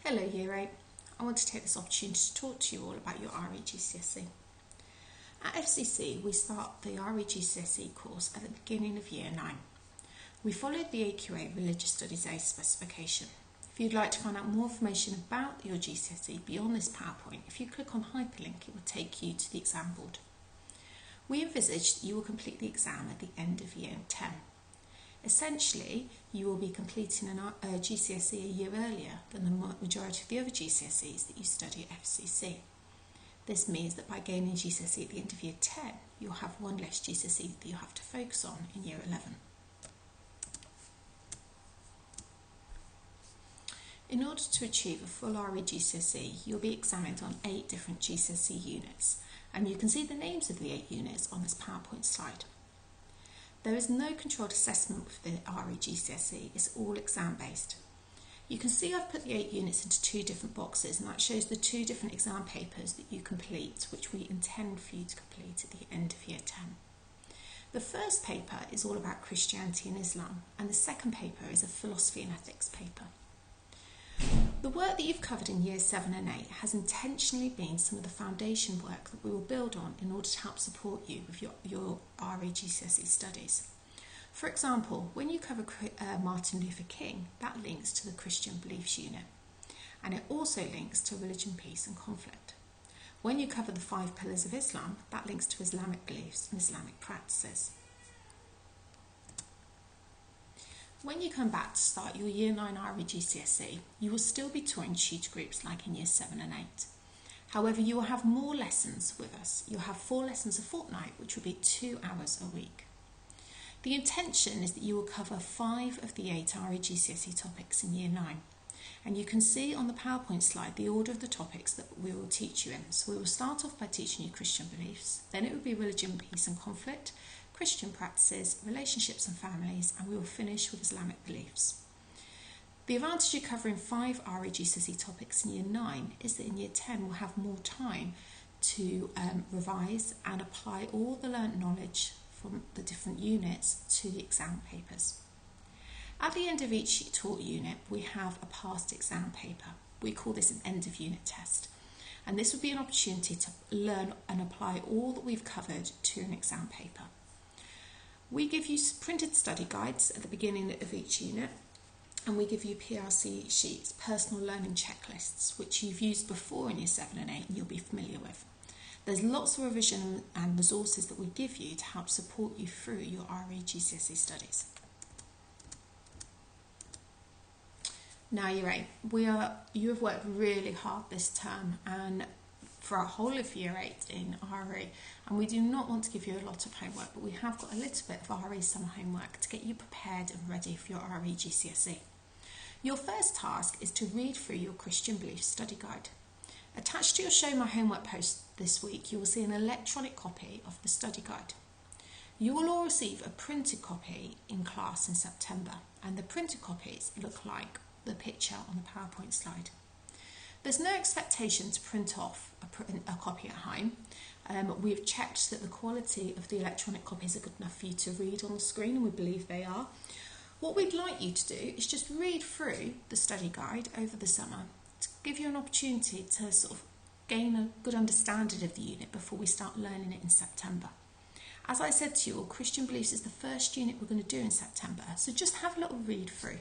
Hello Year 8, I want to take this opportunity to talk to you all about your RE GCSE. At FCC we start the RE GCSE course at the beginning of Year 9. We followed the AQA Religious Studies A specification. If you'd like to find out more information about your GCSE beyond this PowerPoint, if you click on hyperlink it will take you to the exam board. We envisaged that you will complete the exam at the end of Year 10. Essentially, you will be completing a GCSE a year earlier than the majority of the other GCSEs that you study at FCC. This means that by gaining GCSE at the end of Year 10, you'll have one less GCSE that you have to focus on in Year 11. In order to achieve a full RE GCSE, you'll be examined on 8 different GCSE units, and you can see the names of the 8 units on this PowerPoint slide. There is no controlled assessment with the RE GCSE, it's all exam based. You can see I've put the 8 units into 2 different boxes, and that shows the 2 different exam papers that you complete, which we intend for you to complete at the end of Year 10. The first paper is all about Christianity and Islam, and the second paper is a philosophy and ethics paper. The work that you've covered in Year 7 and 8 has intentionally been some of the foundation work that we will build on in order to help support you with your RE GCSE studies. For example, when you cover Martin Luther King, that links to the Christian beliefs unit, and it also links to religion, peace and conflict. When you cover the 5 pillars of Islam, that links to Islamic beliefs and Islamic practices. When you come back to start your Year 9 RE GCSE, you will still be touring tutor groups like in Year 7 and 8. However, you will have more lessons with us. You'll have 4 lessons a fortnight, which will be 2 hours a week. The intention is that you will cover 5 of the 8 RE GCSE topics in Year 9. And you can see on the PowerPoint slide the order of the topics that we will teach you in. So we will start off by teaching you Christian beliefs, then it will be religion, peace and conflict, Christian practices, relationships and families, and we will finish with Islamic beliefs. The advantage of covering 5 RE GCSE topics in Year 9 is that in Year 10 we'll have more time to revise and apply all the learnt knowledge from the different units to the exam papers. At the end of each taught unit we have a past exam paper. We call this an end of unit test, and this would be an opportunity to learn and apply all that we've covered to an exam paper. We give you printed study guides at the beginning of each unit, and we give you PRC sheets, personal learning checklists, which you've used before in Year 7 and 8 and you'll be familiar with. There's lots of revision and resources that we give you to help support you through your RE GCSE studies. Now Year 8, you have worked really hard this term and for our whole of Year 8 in RE, and we do not want to give you a lot of homework, but we have got a little bit of RE summer homework to get you prepared and ready for your RE GCSE. Your first task is to read through your Christian Beliefs study guide. Attached to your Show My Homework post this week, you will see an electronic copy of the study guide. You will all receive a printed copy in class in September, and the printed copies look like the picture on the PowerPoint slide. There's no expectation to print off a copy at home. We've checked that the quality of the electronic copies are good enough for you to read on the screen, and we believe they are. What we'd like you to do is just read through the study guide over the summer to give you an opportunity to sort of gain a good understanding of the unit before we start learning it in September. As I said to you all, Christian Beliefs is the first unit we're going to do in September, so just have a little read through.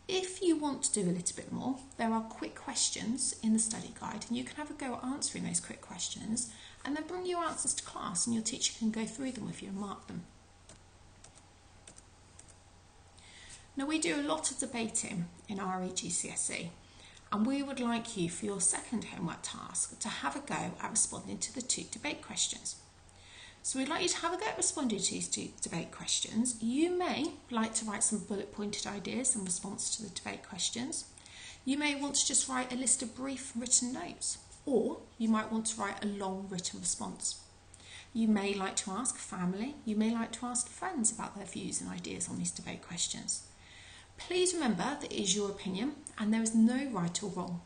If you want to do a little bit more, there are quick questions in the study guide, and you can have a go at answering those quick questions and then bring your answers to class and your teacher can go through them with you and mark them. Now we do a lot of debating in RE GCSE, and we would like you for your second homework task to have a go at responding to the 2 debate questions. So we'd like you to have a go at responding to these 2 debate questions. You may like to write some bullet pointed ideas in response to the debate questions. You may want to just write a list of brief written notes, or you might want to write a long written response. You may like to ask family, you may like to ask friends about their views and ideas on these debate questions. Please remember that it is your opinion and there is no right or wrong.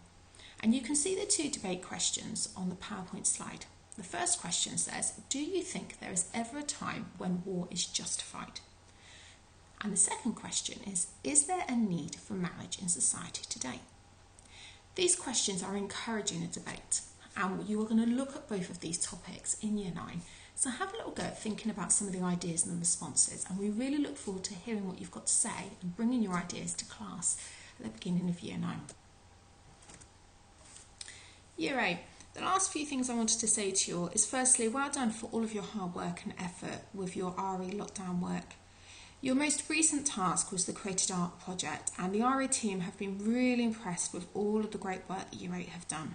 And you can see the 2 debate questions on the PowerPoint slide. The first question says, do you think there is ever a time when war is justified? And the second question is there a need for marriage in society today? These questions are encouraging a debate, and you are going to look at both of these topics in Year 9. So have a little go at thinking about some of the ideas and the responses, and we really look forward to hearing what you've got to say and bringing your ideas to class at the beginning of Year 9. Year 8. The last few things I wanted to say to you all is firstly, well done for all of your hard work and effort with your RE lockdown work. Your most recent task was the Created Art project, and the RE team have been really impressed with all of the great work that Year 8 have done.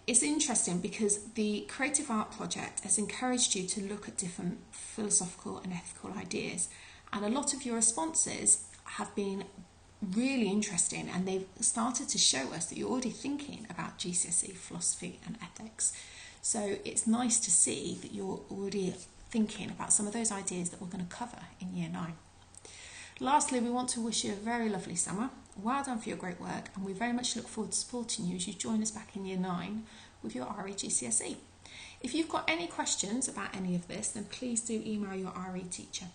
It's interesting because the Creative Art project has encouraged you to look at different philosophical and ethical ideas, and a lot of your responses have been really interesting, and they've started to show us that you're already thinking about GCSE philosophy and ethics. So it's nice to see that you're already thinking about some of those ideas that we're going to cover in Year 9. Lastly, we want to wish you a very lovely summer. Well done for your great work, and we very much look forward to supporting you as you join us back in Year 9 with your RE GCSE. If you've got any questions about any of this, then please do email your RE teacher.